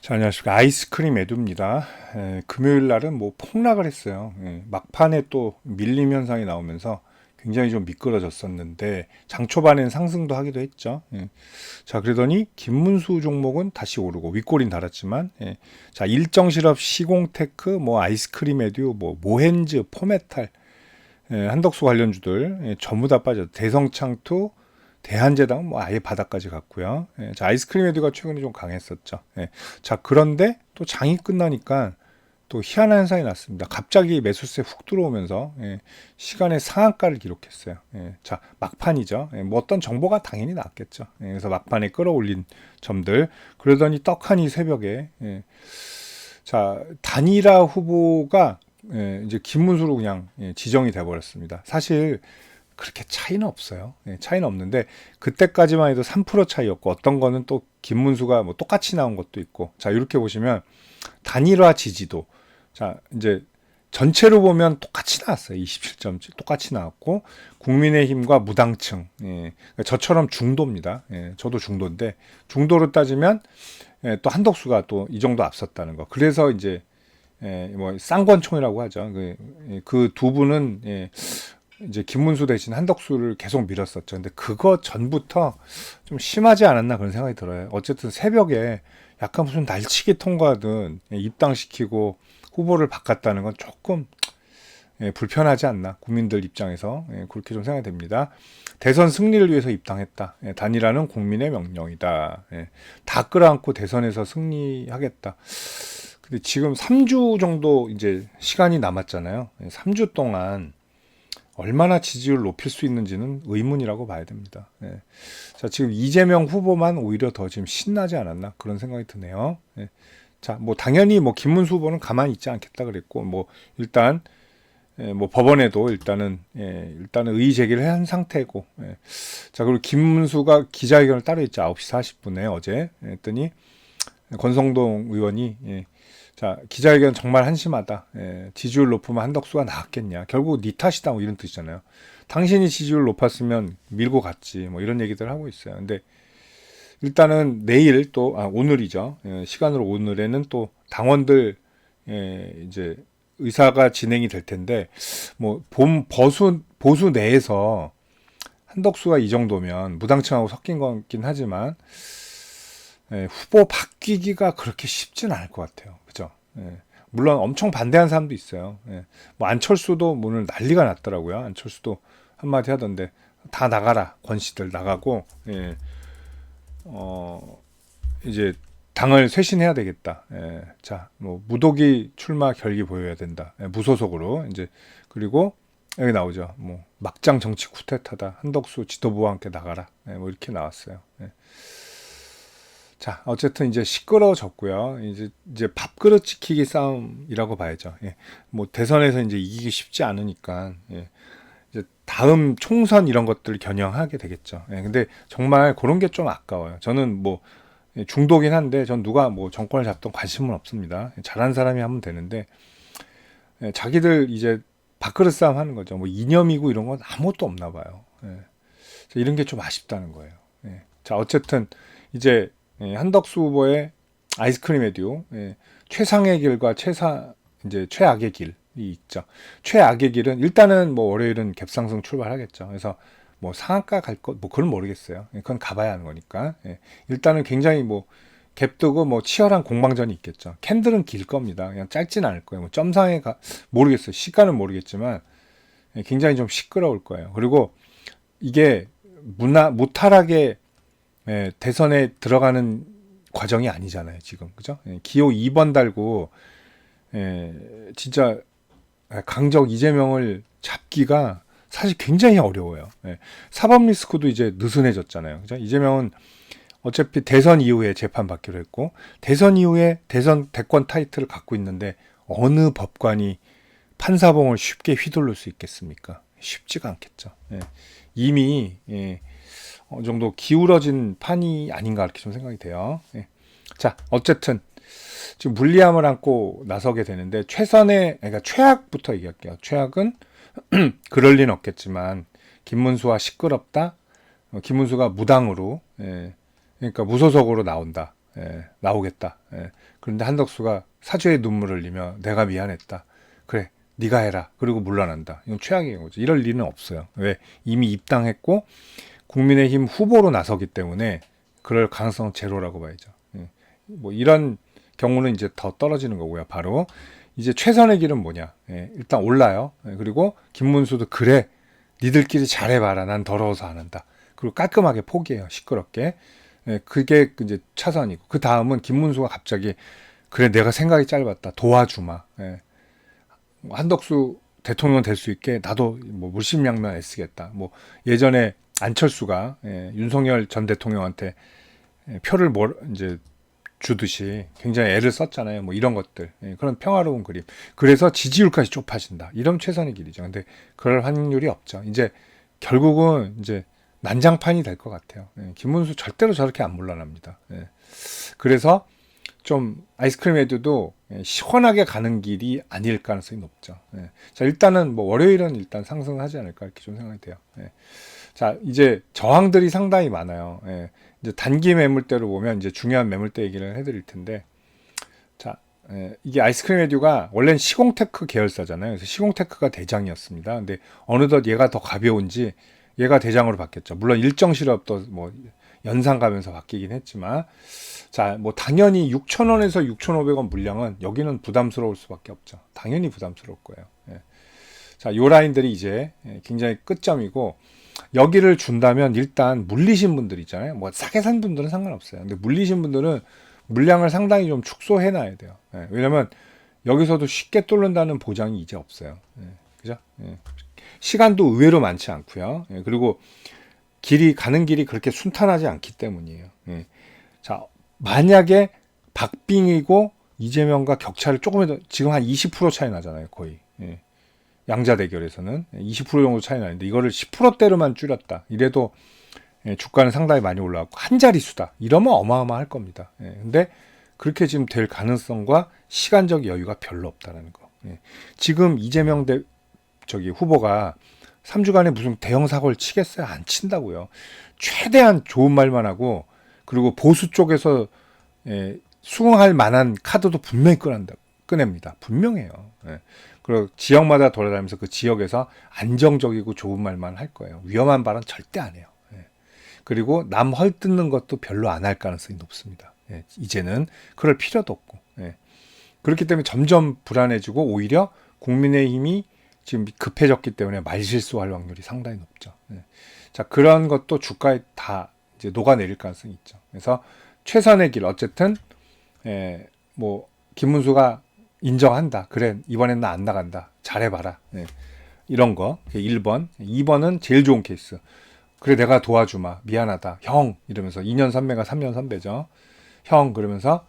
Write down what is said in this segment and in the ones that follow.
자, 안녕하십니까. 아이스크림 에두입니다. 금요일 날은 뭐 폭락을 했어요. 막판에 또 밀림 현상이 나오면서 굉장히 좀 미끄러졌었는데 장 초반엔 상승도 하기도 했죠. 자, 그러더니 김문수 종목은 다시 오르고 윗골인 달았지만, 자, 일정실업, 시공테크, 뭐 아이스크림 에듀, 뭐 모헨즈, 포메탈, 한덕수 관련주들 전부 다 빠졌어요. 대성창투, 대한제당은 뭐 아예 바닥까지 갔고요. 자, 아이스크림 헤드가 최근에 좀 강했었죠. 자, 그런데 또 장이 끝나니까 또 희한한 현상이 났습니다. 갑자기 매수세 훅 들어오면서 시간의 상한가를 기록했어요. 자, 막판이죠. 뭐 어떤 정보가 당연히 나왔겠죠. 그래서 막판에 끌어올린 점들. 그러더니 떡하니 새벽에 자, 단일화 후보가 이제 김문수로 그냥 지정이 돼버렸습니다. 사실 그렇게 차이는 없어요. 차이는 없는데 그때까지만 해도 3% 차이였고 어떤 거는 또 김문수가 뭐 똑같이 나온 것도 있고 자 이렇게 보시면 단일화 지지도 자 이제 전체로 보면 똑같이 나왔어요. 27.7 똑같이 나왔고 국민의힘과 무당층 그러니까 저처럼 중도입니다. 저도 중도인데 중도로 따지면 또 한덕수가 또 이 정도 앞섰다는 거. 그래서 이제 뭐 쌍권총이라고 하죠. 그 두 분은 이제 김문수 대신 한덕수를 계속 밀었었죠. 근데 그거 전부터 좀 심하지 않았나 그런 생각이 들어요. 어쨌든 새벽에 약간 무슨 날치기 통과든 입당시키고 후보를 바꿨다는 건 조금 불편하지 않나 국민들 입장에서 그렇게 좀 생각이 됩니다. 대선 승리를 위해서 입당했다. 단일화는 국민의 명령이다. 다 끌어안고 대선에서 승리하겠다. 근데 지금 3주 정도 이제 시간이 남았잖아요. 3주 동안 얼마나 지지율을 높일 수 있는지는 의문이라고 봐야 됩니다. 자, 지금 이재명 후보만 오히려 더 지금 신나지 않았나 그런 생각이 드네요. 자, 뭐 당연히 뭐 김문수 후보는 가만히 있지 않겠다 그랬고 뭐 일단 뭐 법원에도 일단은 의의 제기를 한 상태고 자, 그리고 김문수가 기자회견을 따로 했죠. 9시 40분에 어제 했더니 권성동 의원이 자, 기자회견 정말 한심하다. 지지율 높으면 한덕수가 나왔겠냐. 결국 네 탓이다. 뭐 이런 뜻이잖아요. 당신이 지지율 높았으면 밀고 갔지. 뭐 이런 얘기들 하고 있어요. 근데 일단은 내일 또, 오늘이죠. 시간으로 오늘에는 또 당원들, 이제 의사가 진행이 될 텐데, 뭐, 보수 내에서 한덕수가 이 정도면 무당층하고 섞인 거긴 하지만, 후보 바뀌기가 그렇게 쉽진 않을 것 같아요. 그죠? 물론 엄청 반대하는 사람도 있어요. 뭐 안철수도 오늘 난리가 났더라고요. 안철수도 한마디 하던데 다 나가라. 권씨들 나가고 이제 당을 쇄신해야 되겠다. 자, 뭐 무독이 출마 결기 보여야 된다. 무소속으로 이제 그리고 여기 나오죠. 뭐 막장 정치 쿠데타다. 한덕수 지도부와 함께 나가라. 뭐 이렇게 나왔어요. 자, 어쨌든 이제 시끄러워졌고요. 이제 밥그릇 지키기 싸움이라고 봐야죠. 뭐 대선에서 이제 이기기 쉽지 않으니까 이제 다음 총선 이런 것들을 겨냥하게 되겠죠. 근데 정말 그런 게 좀 아까워요. 저는 뭐 중도긴 한데 전 누가 뭐 정권을 잡던 관심은 없습니다. 잘한 사람이 하면 되는데 자기들 이제 밥그릇 싸움 하는 거죠. 뭐 이념이고 이런 건 아무것도 없나 봐요. 이런 게 좀 아쉽다는 거예요. 자, 어쨌든 이제 한덕수 후보의 아이스크림 에듀 최상의 길과 이제 최악의 길이 있죠. 최악의 길은 일단은 뭐 월요일은 갭상승 출발하겠죠. 그래서 뭐 상한가 갈 것 뭐 그건 모르겠어요. 그건 가봐야 하는 거니까. 일단은 굉장히 뭐 갭 뜨고 뭐 치열한 공방전이 있겠죠. 캔들은 길 겁니다. 그냥 짧진 않을 거예요. 뭐 점상에 모르겠어요. 시간은 모르겠지만 굉장히 좀 시끄러울 거예요. 그리고 이게 무탈하게 대선에 들어가는 과정이 아니잖아요, 지금. 그죠? 기호 2번 달고, 진짜 강적 이재명을 잡기가 사실 굉장히 어려워요. 사법 리스크도 이제 느슨해졌잖아요. 그죠? 이재명은 어차피 대선 이후에 재판받기로 했고, 대선 이후에 대권 타이틀을 갖고 있는데, 어느 법관이 판사봉을 쉽게 휘둘를 수 있겠습니까? 쉽지가 않겠죠. 이미, 어느 정도 기울어진 판이 아닌가 이렇게 좀 생각이 돼요. 자, 어쨌든 지금 물리함을 안고 나서게 되는데 그러니까 최악부터 얘기할게요. 최악은 그럴 리는 없겠지만 김문수와 시끄럽다. 김문수가 무당으로 그러니까 무소속으로 나온다. 나오겠다. 그런데 한덕수가 사죄의 눈물을 흘리며 내가 미안했다. 그래, 네가 해라. 그리고 물러난다. 이건 최악의 경우죠. 이럴 리는 없어요. 왜? 이미 입당했고 국민의힘 후보로 나서기 때문에 그럴 가능성 제로라고 봐야죠. 뭐 이런 경우는 이제 더 떨어지는 거고요. 바로 이제 최선의 길은 뭐냐? 일단 올라요. 그리고 김문수도 그래, 니들끼리 잘해봐라. 난 더러워서 안 한다. 그리고 깔끔하게 포기해요. 시끄럽게. 그게 이제 차선이고 그 다음은 김문수가 갑자기 그래 내가 생각이 짧았다. 도와주마. 한덕수 대통령 될 수 있게 나도 뭐 물심양면 애쓰겠다. 뭐 예전에 안철수가 윤석열 전 대통령한테 표를 이제 주듯이 굉장히 애를 썼잖아요. 뭐 이런 것들. 그런 평화로운 그림. 그래서 지지율까지 좁아진다. 이런 최선의 길이죠. 근데 그럴 확률이 없죠. 이제 결국은 이제 난장판이 될 것 같아요. 김문수 절대로 저렇게 안 물러납니다. 그래서 좀 아이스크림 에듀도 시원하게 가는 길이 아닐 가능성이 높죠. 자, 일단은 뭐 월요일은 일단 상승하지 않을까 이렇게 좀 생각이 돼요. 자, 이제 저항들이 상당히 많아요. 이제 단기 매물대로 보면 이제 중요한 매물대 얘기를 해드릴 텐데, 자, 이게 아이스크림 에듀가 원래는 시공테크 계열사잖아요. 그래서 시공테크가 대장이었습니다. 근데 어느덧 얘가 더 가벼운지 얘가 대장으로 바뀌었죠. 물론 일정 실업도 뭐 연상 가면서 바뀌긴 했지만, 자, 뭐 당연히 6,000원에서 6,500원 물량은 여기는 부담스러울 수밖에 없죠. 당연히 부담스러울 거예요. 자, 요 라인들이 이제 굉장히 끝점이고, 여기를 준다면 일단 물리신 분들 있잖아요. 뭐 싸게 산 분들은 상관없어요. 근데 물리신 분들은 물량을 상당히 좀 축소해 놔야 돼요. 왜냐면 여기서도 쉽게 뚫는다는 보장이 이제 없어요. 그죠? 시간도 의외로 많지 않고요. 그리고 가는 길이 그렇게 순탄하지 않기 때문이에요. 자, 만약에 박빙이고 이재명과 격차를 조금이라도 지금 한 20% 차이 나잖아요. 거의. 양자 대결에서는 20% 정도 차이 나는데 이거를 10%대로만 줄였다. 이래도 주가는 상당히 많이 올라왔고 한 자릿수다. 이러면 어마어마할 겁니다. 근데 그렇게 지금 될 가능성과 시간적 여유가 별로 없다는 거. 지금 이재명 후보가 3주간에 무슨 대형 사고를 치겠어요? 안 친다고요. 최대한 좋은 말만 하고 그리고 보수 쪽에서 수긍할 만한 카드도 분명히 꺼냅니다. 분명해요. 그리고 지역마다 돌아다니면서 그 지역에서 안정적이고 좋은 말만 할 거예요. 위험한 발언 절대 안 해요. 그리고 남 헐뜯는 것도 별로 안 할 가능성이 높습니다. 이제는 그럴 필요도 없고. 그렇기 때문에 점점 불안해지고 오히려 국민의힘이 지금 급해졌기 때문에 말실수할 확률이 상당히 높죠. 자, 그런 것도 주가에 다 이제 녹아내릴 가능성이 있죠. 그래서 최선의 길, 어쨌든, 뭐, 김문수가 인정한다. 그래, 이번엔 나 안 나간다. 잘해봐라. 이런 거. 1번. 2번은 제일 좋은 케이스. 그래, 내가 도와주마. 미안하다. 형. 이러면서 2년 선배가 3년 선배죠. 형. 그러면서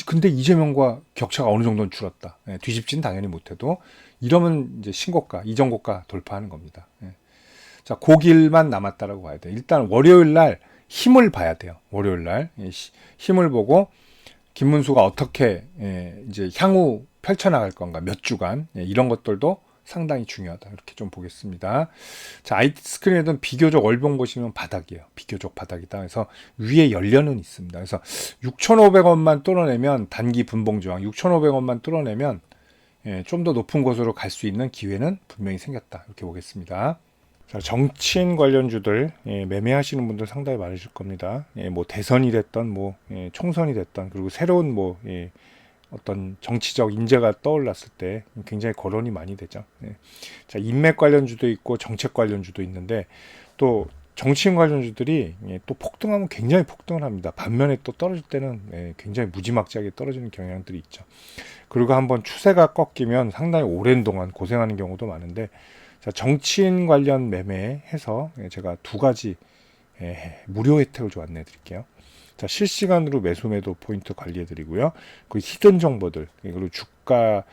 근데 이재명과 격차가 어느 정도는 줄었다. 뒤집진 당연히 못해도 이러면 이제 신고가, 이전고가 돌파하는 겁니다. 자, 그 길만 남았다라고 봐야 돼요. 일단 월요일 날 힘을 봐야 돼요. 월요일 날 힘을 보고 김문수가 어떻게 이제 향후 펼쳐나갈 건가 몇 주간 이런 것들도 상당히 중요하다. 이렇게 좀 보겠습니다. 자, 아이스크림에는 비교적 월봉 보시면 바닥이에요. 비교적 바닥이다. 그래서 위에 열려는 있습니다. 그래서 6,500원만 뚫어내면 단기 분봉 저항 6,500원만 뚫어내면 좀 더 높은 곳으로 갈 수 있는 기회는 분명히 생겼다. 이렇게 보겠습니다. 자, 정치인 관련주들 매매하시는 분들 상당히 많으실 겁니다. 뭐 대선이 됐던 뭐 총선이 됐던 그리고 새로운 뭐 어떤 정치적 인재가 떠올랐을 때 굉장히 거론이 많이 되죠. 자, 인맥 관련주도 있고 정책 관련주도 있는데 또 정치인 관련주들이 또 폭등하면 굉장히 폭등을 합니다. 반면에 또 떨어질 때는 굉장히 무지막지하게 떨어지는 경향들이 있죠. 그리고 한번 추세가 꺾이면 상당히 오랜 동안 고생하는 경우도 많은데 자, 정치인 관련 매매해서 제가 두 가지 무료 혜택을 좀 안내해 드릴게요. 자, 실시간으로 매수 포인트 관리해 드리고요. 그 히든 정보들, 그리고 주가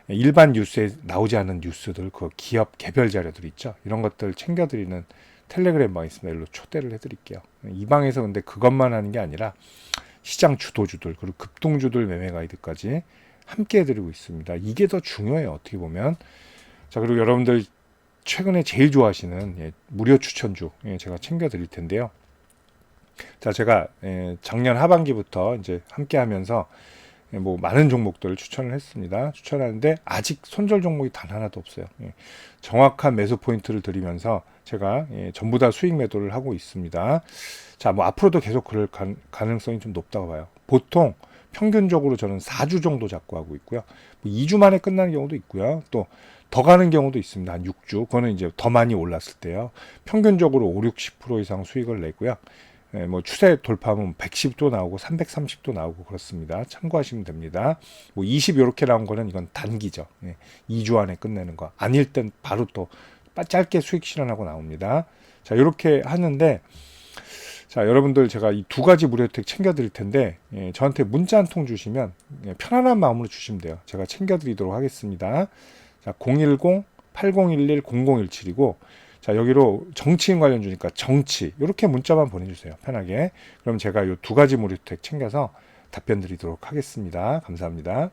일반 뉴스에 나오지 않은 뉴스들, 그 기업 개별 자료들 있죠. 이런 것들 챙겨 드리는 텔레그램 방이 있습니다. 일로 초대를 해 드릴게요. 이 방에서 근데 그것만 하는 게 아니라 시장 주도주들, 그리고 급등주들 매매 가이드까지 함께 해 드리고 있습니다. 이게 더 중요해요. 어떻게 보면. 자, 그리고 여러분들 최근에 제일 좋아하시는 무료 추천주 제가 챙겨 드릴 텐데요. 자, 제가 작년 하반기부터 이제 함께 하면서 뭐 많은 종목들을 추천을 했습니다. 추천하는데 아직 손절 종목이 단 하나도 없어요. 정확한 매수 포인트를 드리면서 제가 전부 다 수익 매도를 하고 있습니다. 자, 뭐 앞으로도 계속 그럴 가능성이 좀 높다고 봐요. 보통 평균적으로 저는 4주 정도 잡고 하고 있고요. 뭐 2주 만에 끝나는 경우도 있고요. 또 더 가는 경우도 있습니다. 한 6주. 그거는 이제 더 많이 올랐을 때요. 평균적으로 5, 60% 이상 수익을 내고요. 뭐 추세 돌파하면 110도 나오고 330도 나오고 그렇습니다. 참고하시면 됩니다. 뭐 20 이렇게 나온 거는 이건 단기죠. 2주 안에 끝내는 거. 아닐 땐 바로 또 짧게 수익 실현하고 나옵니다. 자, 이렇게 하는데 자, 여러분들 제가 이 두 가지 무료 혜택 챙겨 드릴 텐데 저한테 문자 한 통 주시면 편안한 마음으로 주시면 돼요. 제가 챙겨 드리도록 하겠습니다. 자, 010-8011-0017이고 자, 여기로 정치인 관련 주니까 정치 이렇게 문자만 보내주세요. 편하게. 그럼 제가 이 두 가지 무료 혜택 챙겨서 답변 드리도록 하겠습니다. 감사합니다.